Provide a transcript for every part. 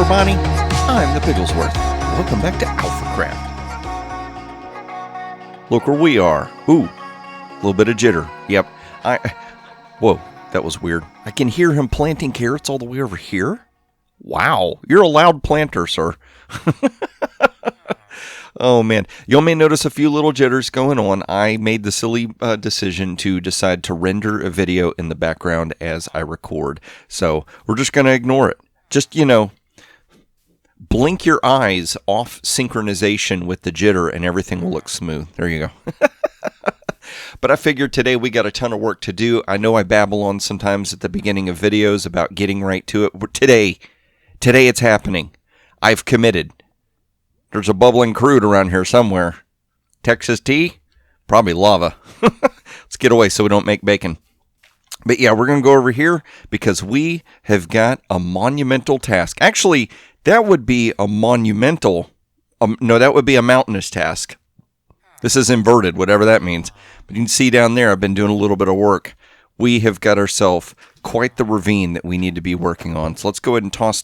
everybody, I'm the Pigglesworth. Welcome back to AlphaCraft. Look where we are. Ooh, a little bit of jitter. Yep. Whoa, that was weird. I can hear him planting carrots all the way over here. Wow, you're a loud planter, sir. Oh, man. You may notice a few little jitters going on. I made the silly decision to decide to render a video in the background as I record. So we're just going to ignore it. Just, blink your eyes off synchronization with the jitter and everything will look smooth. There you go. But I figured today we got a ton of work to do. I know I babble on sometimes at the beginning of videos about getting right to it. But today it's happening. I've committed. There's a bubbling crude around here somewhere. Texas tea? Probably lava. Let's get away so we don't make bacon. But yeah, we're going to go over here because we have got a monumental task. Actually, that would be a monumental... that would be a mountainous task. This is inverted, whatever that means. But you can see down there, I've been doing a little bit of work. We have got ourselves quite the ravine that we need to be working on. So let's go ahead and toss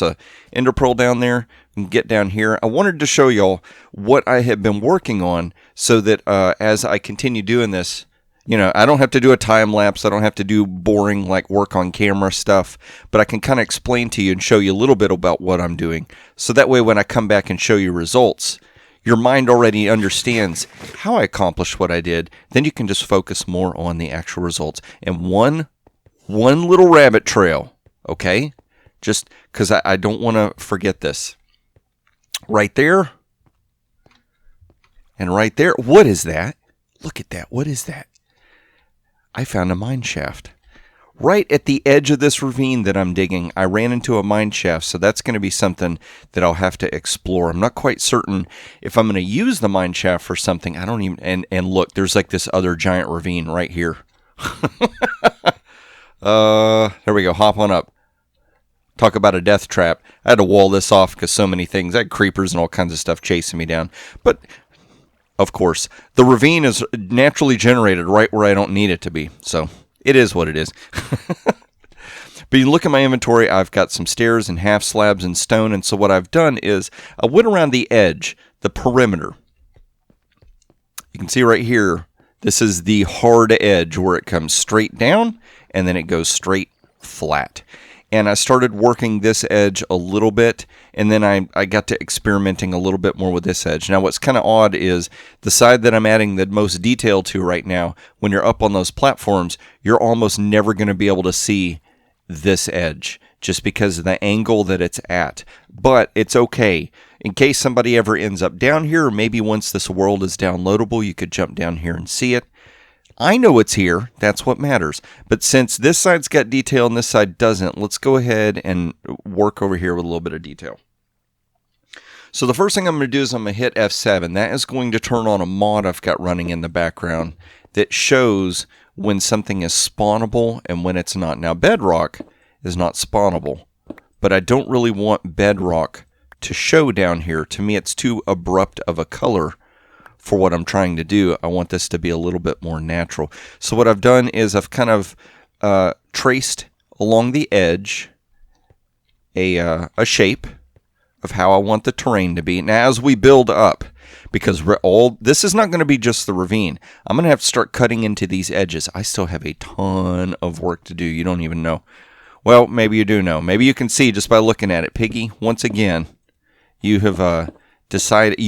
a ender pearl down there and get down here. I wanted to show y'all what I have been working on so that as I continue doing this, I don't have to do a time lapse. I don't have to do boring like work on camera stuff, but I can kind of explain to you and show you a little bit about what I'm doing. So that way when I come back and show you results, your mind already understands how I accomplished what I did. Then you can just focus more on the actual results. And one little rabbit trail, okay? Just because I don't want to forget this. Right there. And right there. What is that? Look at that. What is that? I found a mine shaft. Right at the edge of this ravine that I'm digging, I ran into a mine shaft, so that's going to be something that I'll have to explore. I'm not quite certain if I'm going to use the mine shaft for something. I don't even... And look, there's like this other giant ravine right here. There we go. Hop on up. Talk about a death trap. I had to wall this off because so many things. I had creepers and all kinds of stuff chasing me down. But, of course, the ravine is naturally generated right where I don't need it to be. So, it is what it is. But you look at my inventory, I've got some stairs and half slabs and stone. And so what I've done is I went around the edge, the perimeter. You can see right here, this is the hard edge where it comes straight down and then it goes straight flat. And I started working this edge a little bit, and then I got to experimenting a little bit more with this edge. Now, what's kind of odd is the side that I'm adding the most detail to right now, when you're up on those platforms, you're almost never going to be able to see this edge just because of the angle that it's at. But it's okay. In case somebody ever ends up down here, or maybe once this world is downloadable, you could jump down here and see it. I know it's here. That's what matters. But since this side's got detail and this side doesn't, let's go ahead and work over here with a little bit of detail. So the first thing I'm going to do is I'm going to hit F7. That is going to turn on a mod I've got running in the background that shows when something is spawnable and when it's not. Now, bedrock is not spawnable, but I don't really want bedrock to show down here. To me, it's too abrupt of a color for what I'm trying to do. I want this to be a little bit more natural. So what I've done is I've kind of traced along the edge a shape of how I want the terrain to be. Now as we build up, because this is not going to be just the ravine, I'm going to have to start cutting into these edges. I still have a ton of work to do. You don't even know. Well, maybe you do know. Maybe you can see just by looking at it. Piggy, once again, you have decided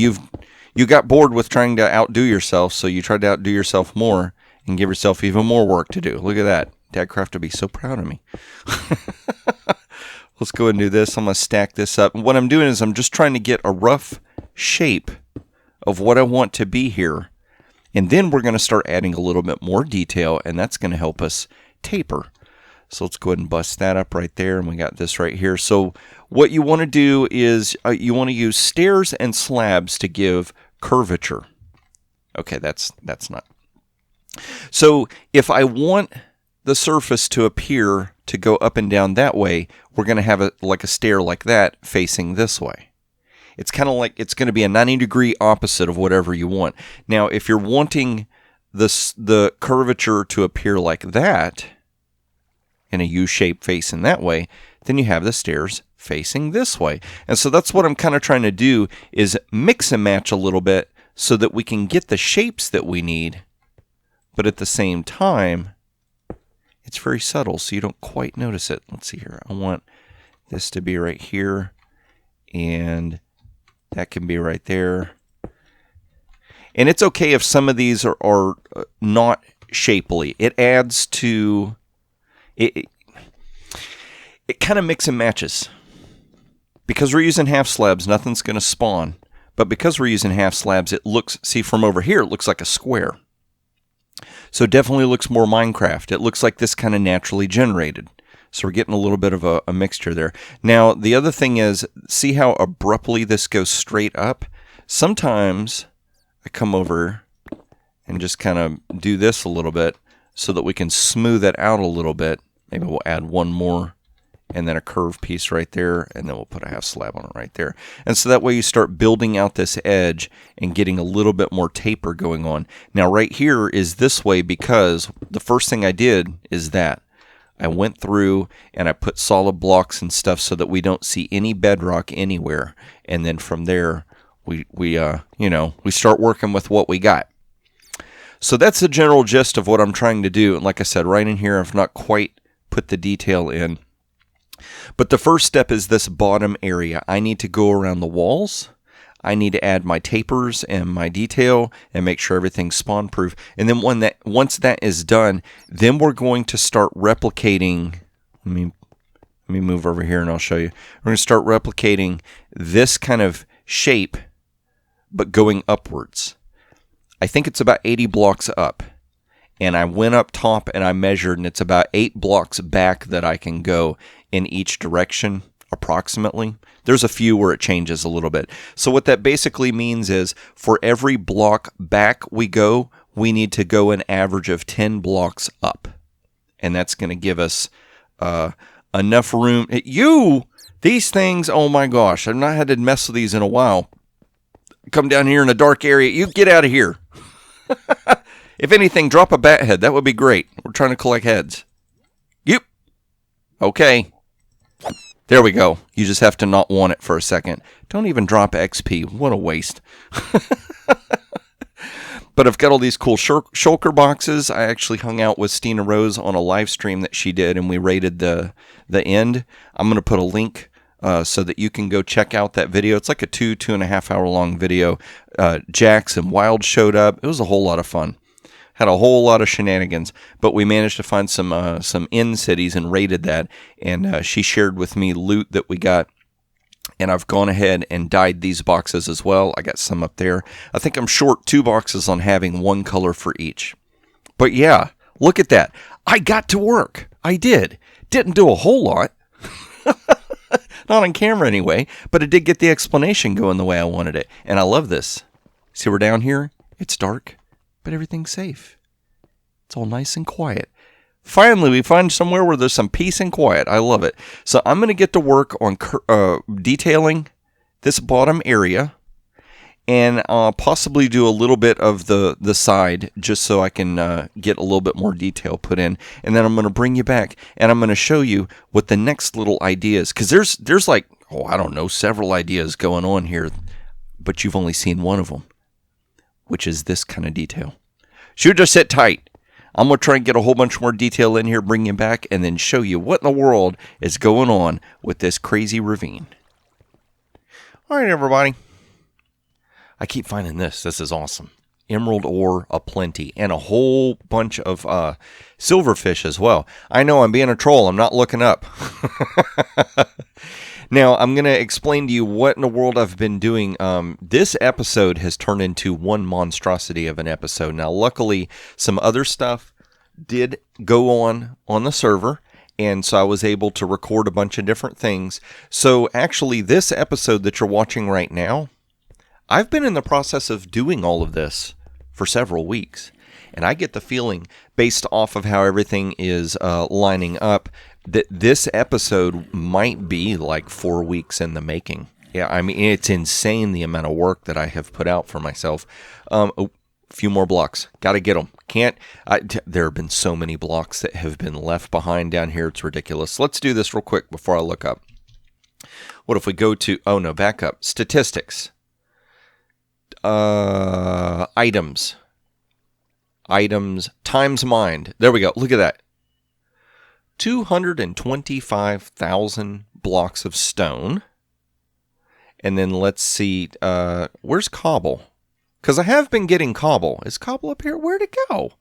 you got bored with trying to outdo yourself, so you tried to outdo yourself more and give yourself even more work to do. Look at that. Dadcraft would be so proud of me. Let's go ahead and do this. I'm going to stack this up. And what I'm doing is I'm just trying to get a rough shape of what I want to be here. And then we're going to start adding a little bit more detail, and that's going to help us taper. So let's go ahead and bust that up right there, and we got this right here. So what you want to do is you want to use stairs and slabs to give curvature. Okay, that's not. So if I want the surface to appear to go up and down that way, we're going to have like a stair like that facing this way. It's kind of like it's going to be a 90-degree opposite of whatever you want. Now, if you're wanting the curvature to appear like that, in a U shape facing that way, then you have the stairs facing this way. And so that's what I'm kind of trying to do, is mix and match a little bit so that we can get the shapes that we need, but at the same time, it's very subtle, so you don't quite notice it. Let's see here. I want this to be right here, and that can be right there. And it's okay if some of these are not shapely. It adds to it. It kind of mix and matches. Because we're using half slabs, nothing's going to spawn. But because we're using half slabs, it looks, see from over here, it looks like a square. So it definitely looks more Minecraft. It looks like this kind of naturally generated. So we're getting a little bit of a mixture there. Now, the other thing is, see how abruptly this goes straight up? Sometimes I come over and just kind of do this a little bit so that we can smooth it out a little bit. Maybe we'll add one more and then a curved piece right there, and then we'll put a half slab on it right there. And so that way you start building out this edge and getting a little bit more taper going on. Now right here is this way because the first thing I did is that I went through and I put solid blocks and stuff so that we don't see any bedrock anywhere. And then from there, we start working with what we got. So that's the general gist of what I'm trying to do. And like I said, right in here, I've not quite put the detail in. But the first step is this bottom area. I need to go around the walls. I need to add my tapers and my detail and make sure everything's spawn proof. And then once that is done, then we're going to start replicating. Let me move over here and I'll show you. We're going to start replicating this kind of shape, but going upwards. I think it's about 80 blocks up. And I went up top and I measured, and it's about 8 blocks back that I can go in each direction, approximately. There's a few where it changes a little bit. So what that basically means is for every block back we go, we need to go an average of 10 blocks up. And that's going to give us enough room. These things, oh my gosh, I've not had to mess with these in a while. Come down here in a dark area. You get out of here. If anything, drop a bat head. That would be great. We're trying to collect heads. Yep. Okay. There we go. You just have to not want it for a second. Don't even drop XP. What a waste. But I've got all these cool shulker boxes. I actually hung out with Stina Rose on a live stream that she did, and we rated the end. I'm going to put a link so that you can go check out that video. It's like a 2.5 hour long video. Jax and Wild showed up. It was a whole lot of fun. Had a whole lot of shenanigans, but we managed to find some end cities and raided that, and she shared with me loot that we got, and I've gone ahead and dyed these boxes as well. I got some up there. I think I'm short 2 boxes on having one color for each. But yeah, look at that. I got to work. I did. Didn't do a whole lot. Not on camera anyway, but it did get the explanation going the way I wanted it, and I love this. See, we're down here. It's dark. But everything's safe. It's all nice and quiet. Finally, we find somewhere where there's some peace and quiet. I love it. So I'm going to get to work on detailing this bottom area and possibly do a little bit of the side just so I can get a little bit more detail put in. And then I'm going to bring you back and I'm going to show you what the next little idea is. Because there's like, I don't know, several ideas going on here, but you've only seen one of them, which is this kind of detail. So just sit tight. I'm going to try and get a whole bunch more detail in here, bring you back, and then show you what in the world is going on with this crazy ravine. All right, everybody. I keep finding this. This is awesome. Emerald ore aplenty, and a whole bunch of silverfish as well. I know I'm being a troll. I'm not looking up. Now, I'm going to explain to you what in the world I've been doing. This episode has turned into one monstrosity of an episode. Now, luckily, some other stuff did go on the server, and so I was able to record a bunch of different things. So, actually, this episode that you're watching right now, I've been in the process of doing all of this for several weeks. And I get the feeling, based off of how everything is lining up, that this episode might be like 4 weeks in the making. Yeah, I mean, it's insane the amount of work that I have put out for myself. A few more blocks. Got to get them. There have been so many blocks that have been left behind down here. It's ridiculous. Let's do this real quick before I look up. What if we go to, oh no, back up. Statistics. Items. Items times mined. There we go. Look at that. 225,000 blocks of stone. And then let's see, where's cobble? Because I have been getting cobble. Is cobble up here? Where'd it go?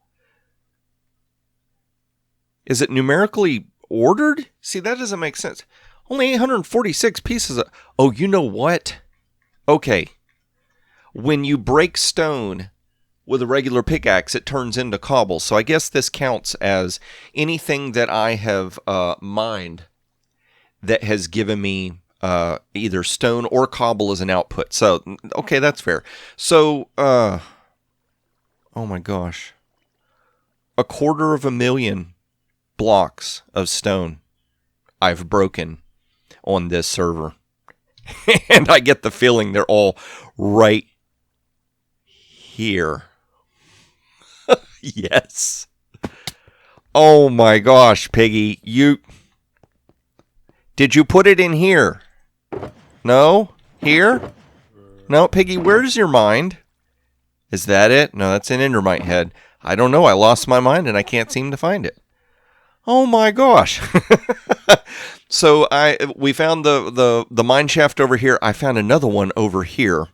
Is it numerically ordered? See, that doesn't make sense. Only 846 pieces of... Oh, you know what? Okay. When you break stone with a regular pickaxe, it turns into cobble. So I guess this counts as anything that I have mined that has given me either stone or cobble as an output. So, okay, that's fair. So, oh my gosh. 250,000 blocks of stone I've broken on this server. And I get the feeling they're all right here. Yes. Oh my gosh, Piggy. Did you put it in here? No? Here? No, Piggy, where's your mind? Is that it? No, that's an endermite head. I don't know. I lost my mind and I can't seem to find it. Oh my gosh. So we found the mine shaft over here. I found another one over here.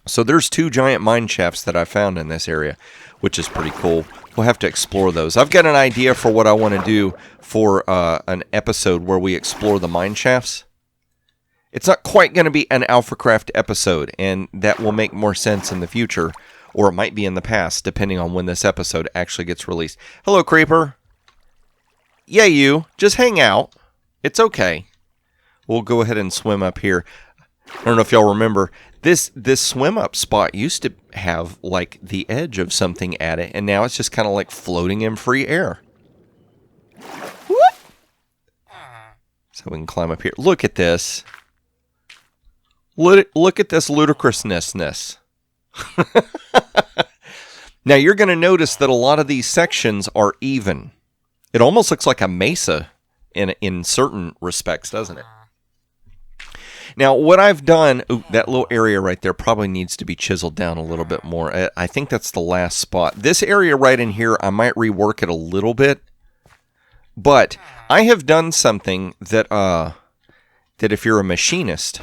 So there's 2 giant mine shafts that I found in this area, which is pretty cool. We'll have to explore those. I've got an idea for what I want to do for an episode where we explore the mine shafts. It's not quite going to be an AlphaCraft episode, and that will make more sense in the future, or it might be in the past, depending on when this episode actually gets released. Hello, Creeper. Yeah, you. Just hang out. It's okay. We'll go ahead and swim up here. I don't know if y'all remember, this swim up spot used to have like the edge of something at it, and now it's just kind of like floating in free air. Whoop! So we can climb up here. Look at this. Look at this ludicrousness. Now you're going to notice that a lot of these sections are even. It almost looks like a mesa in certain respects, doesn't it? Now, what I've done, that little area right there probably needs to be chiseled down a little bit more. I think that's the last spot. This area right in here, I might rework it a little bit. But I have done something that if you're a machinist,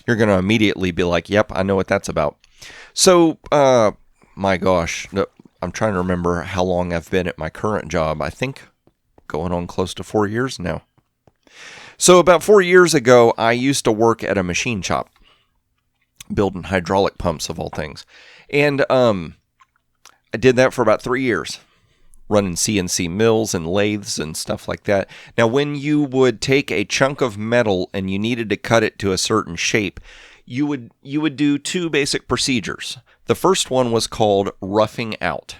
you're going to immediately be like, yep, I know what that's about. So, my gosh, I'm trying to remember how long I've been at my current job. I think going on close to 4 years now. So about 4 years ago, I used to work at a machine shop, building hydraulic pumps of all things. And I did that for about 3 years, running CNC mills and lathes and stuff like that. Now, when you would take a chunk of metal and you needed to cut it to a certain shape, you would do 2 basic procedures. The first one was called roughing out.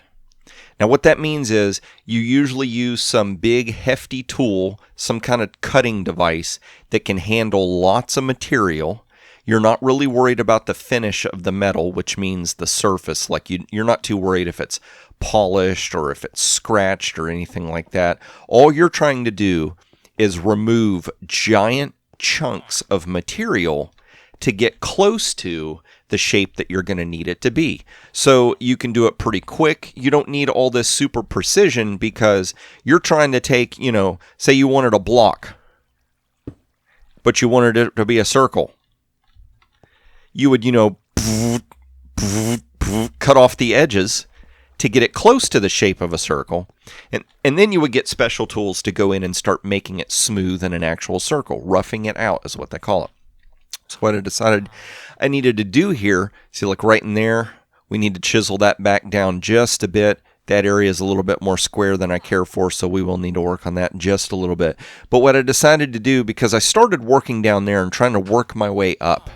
Now, what that means is you usually use some big, hefty tool, some kind of cutting device that can handle lots of material. You're not really worried about the finish of the metal, which means the surface. Like you're not too worried if it's polished or if it's scratched or anything like that. All you're trying to do is remove giant chunks of material to get close to the shape that you're going to need it to be. So you can do it pretty quick. You don't need all this super precision because you're trying to take, say you wanted a block, but you wanted it to be a circle. You would, cut off the edges to get it close to the shape of a circle. And then you would get special tools to go in and start making it smooth in an actual circle. Roughing it out is what they call it. So what I decided I needed to do here, see, like right in there, we need to chisel that back down just a bit. That area is a little bit more square than I care for, so we will need to work on that just a little bit. But what I decided to do, because I started working down there and trying to work my way up,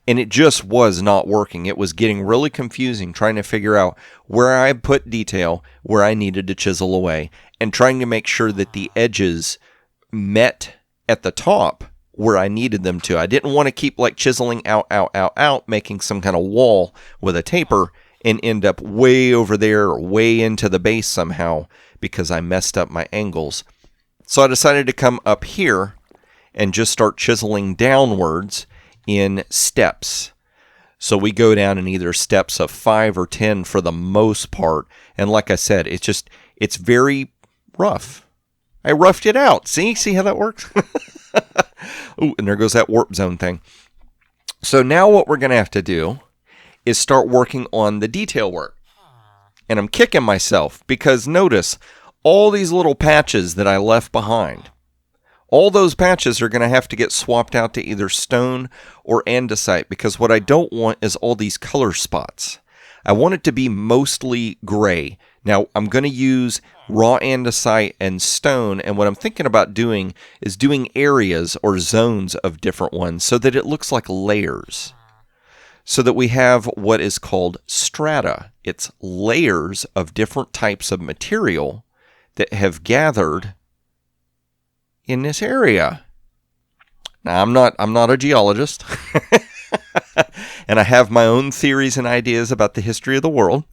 and it just was not working. It was getting really confusing trying to figure out where I put detail, where I needed to chisel away, and trying to make sure that the edges met at the top where I needed them to. I didn't want to keep like chiseling out, making some kind of wall with a taper and end up way over there or way into the base somehow because I messed up my angles. So I decided to come up here and just start chiseling downwards in steps. So we go down in either steps of 5 or 10 for the most part. And like I said, it's very rough. I roughed it out. See how that works? Ooh, and there goes that warp zone thing. So now what we're going to have to do is start working on the detail work. And I'm kicking myself because notice all these little patches that I left behind. All those patches are going to have to get swapped out to either stone or andesite because what I don't want is all these color spots. I want it to be mostly gray. Now, I'm going to use raw andesite and stone, and what I'm thinking about doing is doing areas or zones of different ones so that it looks like layers. So that we have what is called strata. It's layers of different types of material that have gathered in this area. Now, I'm not a geologist, and I have my own theories and ideas about the history of the world.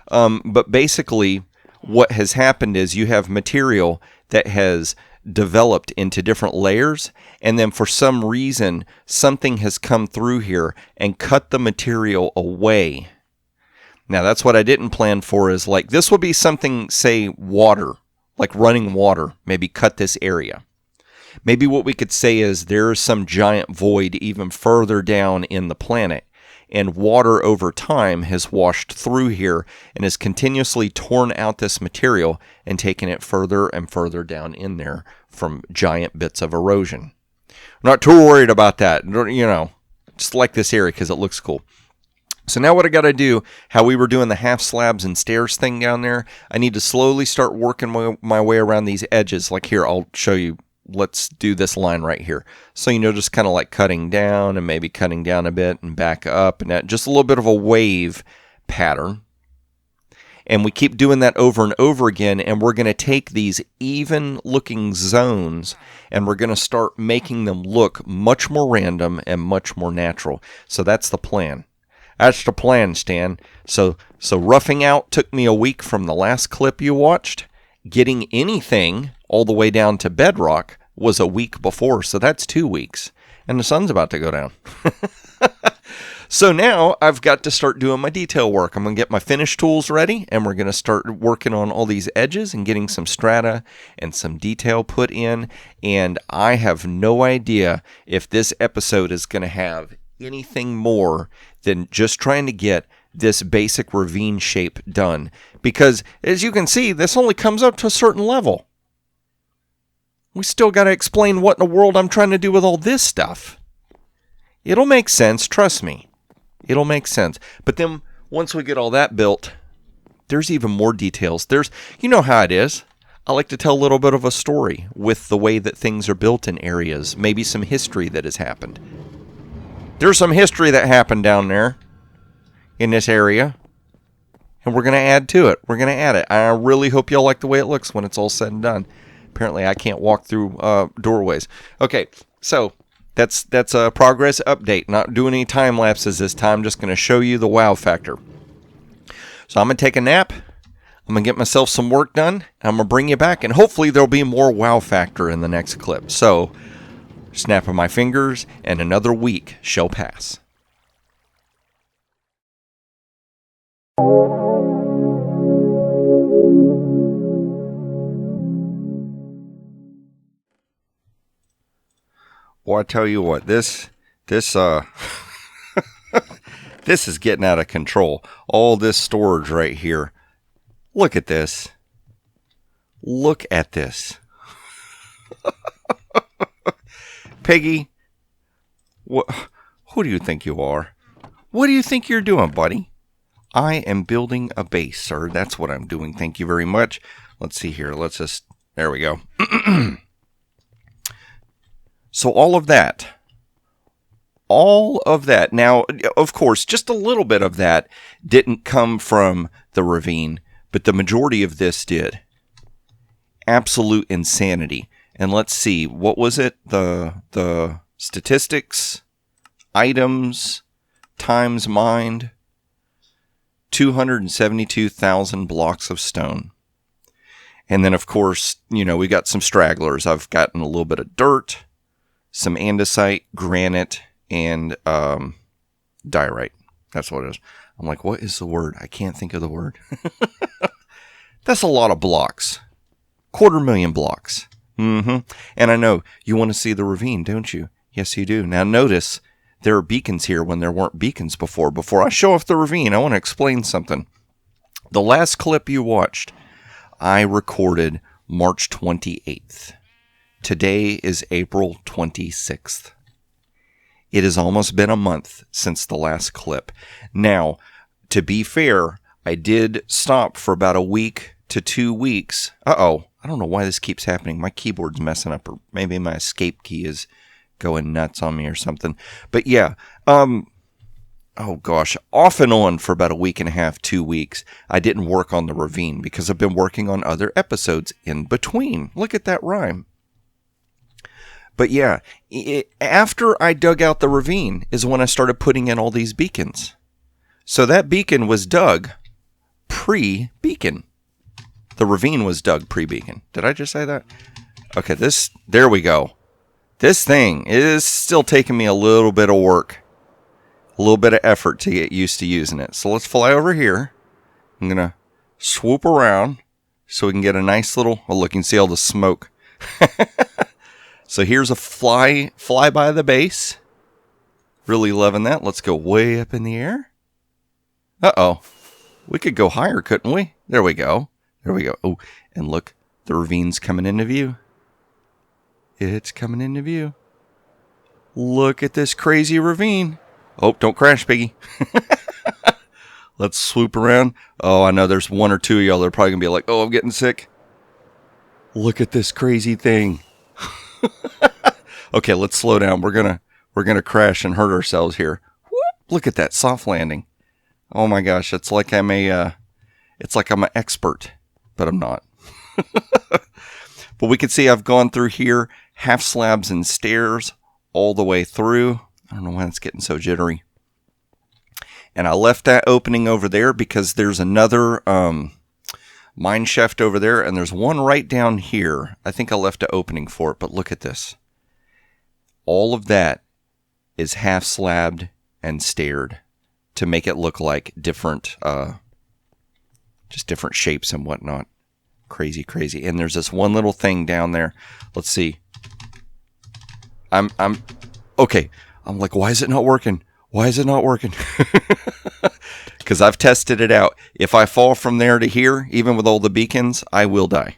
But basically, what has happened is you have material that has developed into different layers, and then for some reason, something has come through here and cut the material away. Now, that's what I didn't plan for, is like, this will be something, say, water, like running water, maybe cut this area. Maybe what we could say is there's some giant void even further down in the planet, and water over time has washed through here and has continuously torn out this material and taken it further and further down in there from giant bits of erosion. I'm not too worried about that, just like this area because it looks cool. So now what I got to do, how we were doing the half slabs and stairs thing down there, I need to slowly start working my way around these edges. Like here, I'll show you. Let's do this line right here. So, just kind of like cutting down and maybe cutting down a bit and back up, and that, just a little bit of a wave pattern. And we keep doing that over and over again, and we're going to take these even looking zones and we're going to start making them look much more random and much more natural. So that's the plan. That's the plan, Stan. So roughing out took me a week from the last clip you watched. Getting anything all the way down to bedrock was a week before, so that's 2 weeks. And the sun's about to go down. So now I've got to start doing my detail work. I'm going to get my finish tools ready, and we're going to start working on all these edges and getting some strata and some detail put in. And I have no idea if this episode is going to have anything more than just trying to get this basic ravine shape done. Because, as you can see, this only comes up to a certain level. We still got to explain what in the world I'm trying to do with all this stuff. It'll make sense, trust me. It'll make sense. But then, once we get all that built, there's even more details. You know how it is. I like to tell a little bit of a story with the way that things are built in areas. Maybe some history that has happened. There's some history that happened down there in this area, and we're going to add to it. We're going to add it. I really hope y'all like the way it looks when it's all said and done. Apparently, I can't walk through doorways. Okay, so that's a progress update. Not doing any time lapses this time. Just going to show you the wow factor. So I'm going to take a nap. I'm going to get myself some work done. I'm going to bring you back, and hopefully there'll be more wow factor in the next clip. So, snap of my fingers, and another week shall pass. Well, I tell you what, this this is getting out of control. All this storage right here. Look at this. Look at this. Piggy, who do you think you are? What do you think you're doing, buddy? I am building a base, sir. That's what I'm doing. Thank you very much. Let's see here. There we go. So all of that. Now, of course, just a little bit of that didn't come from the ravine, but the majority of this did. Absolute insanity. And let's see, what was it? The statistics, items, times mined, 272,000 blocks of stone. And then, of course, we got some stragglers. I've gotten a little bit of dirt, some andesite, granite, and diorite. That's what it is. I'm like, what is the word? I can't think of the word. That's a lot of blocks. 250,000 blocks. And I know you want to see the ravine, don't you? Yes, you do. Now notice there are beacons here when there weren't beacons before. Before I show off the ravine, I want to explain something. The last clip you watched, I recorded March 28th. Today is April 26th. It has almost been a month since the last clip. Now, to be fair, I did stop for about a week to 2 weeks. I don't know why this keeps happening. My keyboard's messing up, or maybe my escape key is going nuts on me or something. But yeah, off and on for about a week and a half, 2 weeks, I didn't work on the ravine because I've been working on other episodes in between. Look at that rhyme. But yeah, after I dug out the ravine is when I started putting in all these beacons. So that beacon was dug pre-beacon. The ravine was dug pre-beacon. Did I just say that? Okay, there we go. This thing is still taking me a little bit of work. A little bit of effort to get used to using it. So let's fly over here. I'm going to swoop around so we can get a nice little... Oh, look, you can see all the smoke. So here's a fly by the base. Really loving that. Let's go way up in the air. Uh-oh. We could go higher, couldn't we? There we go. There we go. Oh, and look, the ravine's coming into view. It's coming into view. Look at this crazy ravine. Oh, don't crash, Piggy. Let's swoop around. Oh, I know there's one or two of y'all that are probably going to be like, oh, I'm getting sick. Look at this crazy thing. Okay, let's slow down. We're gonna crash and hurt ourselves here. Whoop, look at that soft landing. Oh my gosh, it's like I'm an expert, but I'm not. But we can see I've gone through here, half slabs and stairs all the way through. I don't know why it's getting so jittery. And I left that opening over there because there's another mine shaft over there, and there's one right down here. I think I left an opening for it, but look at this. All of that is half slabbed and staired to make it look like different, just different shapes and whatnot. Crazy. And there's this one little thing down there. Let's see. I'm okay. I'm like, why is it not working? Why is it not working? Because I've tested it out. If I fall from there to here, even with all the beacons, I will die.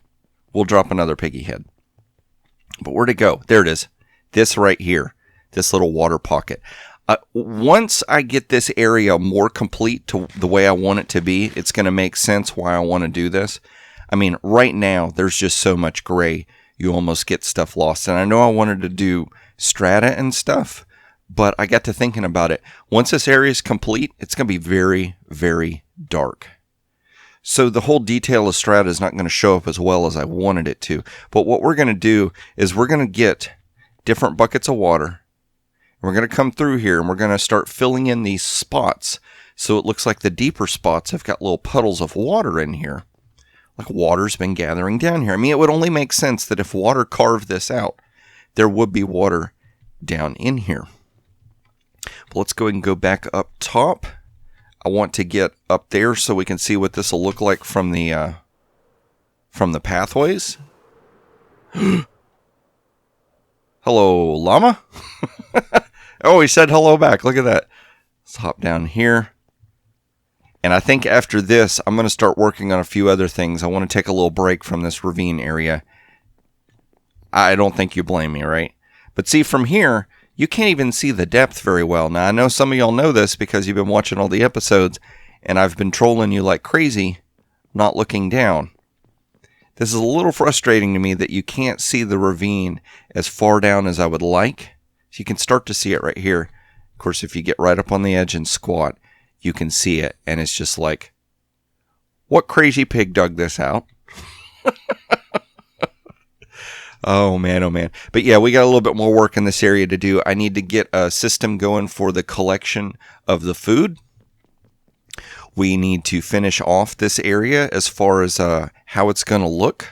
We'll drop another piggy head. But where'd it go? There it is. This right here. This little water pocket. Once I get this area more complete to the way I want it to be, it's going to make sense why I want to do this. I mean, right now, there's just so much gray, you almost get stuff lost. And I know I wanted to do strata and stuff, but I got to thinking about it. Once this area is complete, it's going to be very, very dark. So the whole detail of strata is not going to show up as well as I wanted it to. But what we're going to do is we're going to get different buckets of water. We're going to come through here and we're going to start filling in these spots. So it looks like the deeper spots have got little puddles of water in here. Like water's been gathering down here. I mean, it would only make sense that if water carved this out, there would be water down in here. But let's go ahead and go back up top. I want to get up there so we can see what this will look like from the pathways. Hello, llama. Oh, he said hello back. Look at that. Let's hop down here. And I think after this, I'm going to start working on a few other things. I want to take a little break from this ravine area. I don't think you blame me, right? But see, from here, you can't even see the depth very well. Now, I know some of y'all know this because you've been watching all the episodes, and I've been trolling you like crazy, not looking down. This is a little frustrating to me that you can't see the ravine as far down as I would like. So you can start to see it right here. Of course, if you get right up on the edge and squat, you can see it, and it's just like, what crazy pig dug this out? Oh, man, oh, man. But yeah, we got a little bit more work in this area to do. I need to get a system going for the collection of the food. we need to finish off this area as far as how it's going to look.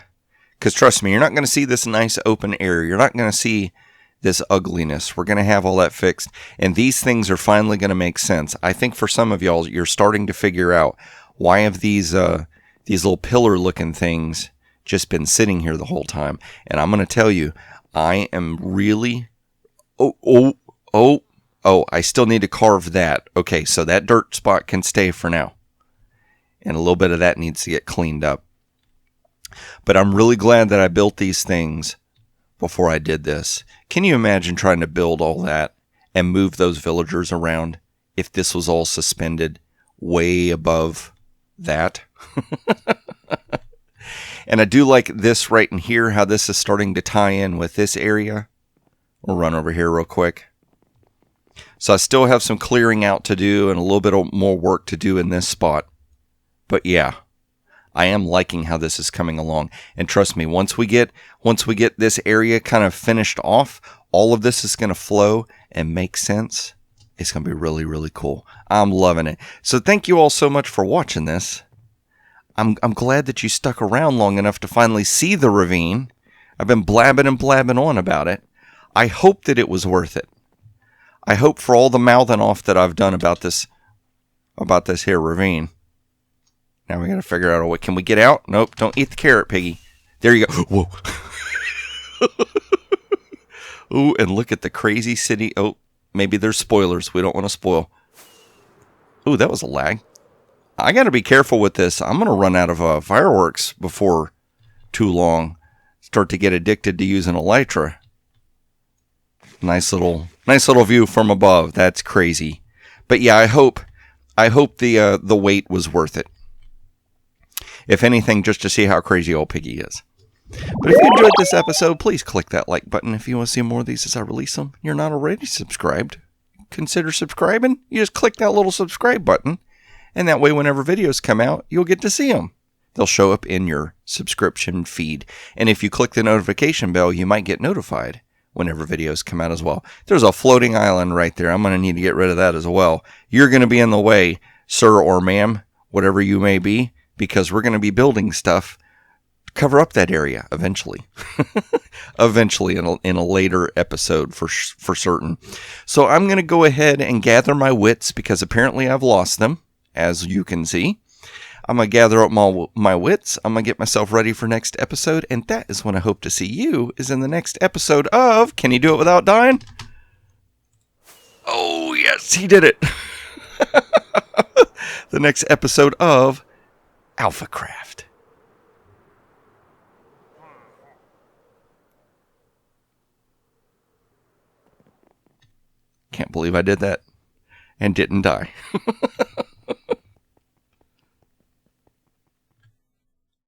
Because trust me, you're not going to see this nice open area. You're not going to see this ugliness. We're going to have all that fixed. And these things are finally going to make sense. I think for some of y'all, you're starting to figure out why have these little pillar looking things just been sitting here the whole time. And I'm going to tell you, I am really... Oh, I still need to carve that. Okay, so that dirt spot can stay for now. And a little bit of that needs to get cleaned up. But I'm really glad that I built these things before I did this. Can you imagine trying to build all that and move those villagers around if this was all suspended way above that? And I do like this right in here, how this is starting to tie in with this area. We'll run over here real quick. So I still have some clearing out to do and a little bit more work to do in this spot. But yeah, I am liking how this is coming along. And trust me, once we get this area kind of finished off, all of this is going to flow and make sense. It's going to be really, really cool. I'm loving it. So thank you all so much for watching this. I'm glad that you stuck around long enough to finally see the ravine. I've been blabbing and blabbing on about it. I hope that it was worth it. I hope for all the mouthing off that I've done about this here ravine. Now we got to figure out a way. Can we get out? Nope. Don't eat the carrot, piggy. There you go. Whoa. Ooh, and look at the crazy city. Oh, maybe there's spoilers. We don't want to spoil. Ooh, that was a lag. I got to be careful with this. I'm going to run out of fireworks before too long. Start to get addicted to using elytra. Nice little view from above. That's crazy. But yeah, I hope the wait was worth it. If anything, just to see how crazy old Piggy is. But if you enjoyed this episode, please click that like button if you want to see more of these as I release them. You're not already subscribed. Consider subscribing. You just click that little subscribe button. And that way, whenever videos come out, you'll get to see them. They'll show up in your subscription feed. And if you click the notification bell, you might get notified whenever videos come out as well. There's a floating island right there. I'm going to need to get rid of that as well. You're going to be in the way, sir or ma'am, whatever you may be, because we're going to be building stuff to cover up that area eventually. Eventually in a later episode for certain. So I'm going to go ahead and gather my wits because apparently I've lost them, as you can see. I'm going to gather up my wits. I'm going to get myself ready for next episode. And that is when I hope to see you is in the next episode of... Can you do it without dying? Oh, yes, he did it. The next episode of AlphaCraft. Can't believe I did that and didn't die.